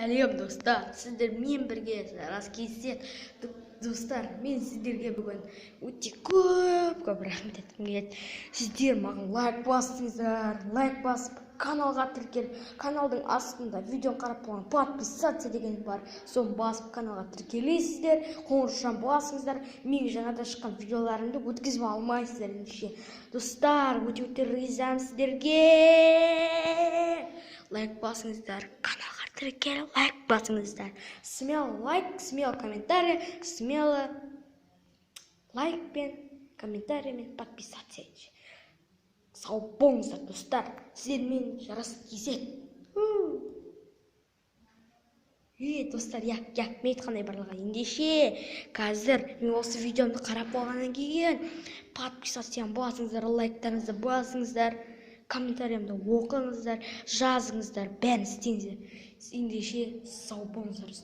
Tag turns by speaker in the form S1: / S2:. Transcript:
S1: Сәлем достар, сіздермен бірге жарас кездеседі. Достар, мен сіздерге бүгін өте көп рахмет еткім келеді. Сіздер маған лайк басыңыздар, лайк басып, каналға тіркеліп, каналдың астында видеоны қарап болған подписаться деген бар. Соны басып каналға тіркелесіздер, қоңырауын басыңыздар. Мен жаңада шыққан видеоларымды өткізіп алмайсыздар ендеше. Достар, өте ризамын сіздерге. Лайк басыңыздар, каналға тіркеліп, лайк басыңыздар. Смело лайк, смело комментарий, смело лайк пен комментарий мен подписаться. Сау болыңыздар достар, сіздермен жарас кездеседі. Достар, мен айтқандай барлығы ендеше қазір мен осы видеомды қарап болғаннан кейін подписаться басыңыздар, лайктарыңызды басыңыздар, комментариямды оқыңыздар, жазыңыздар, бәрін істеңіздер. Ендеше сау болыңыздар достар.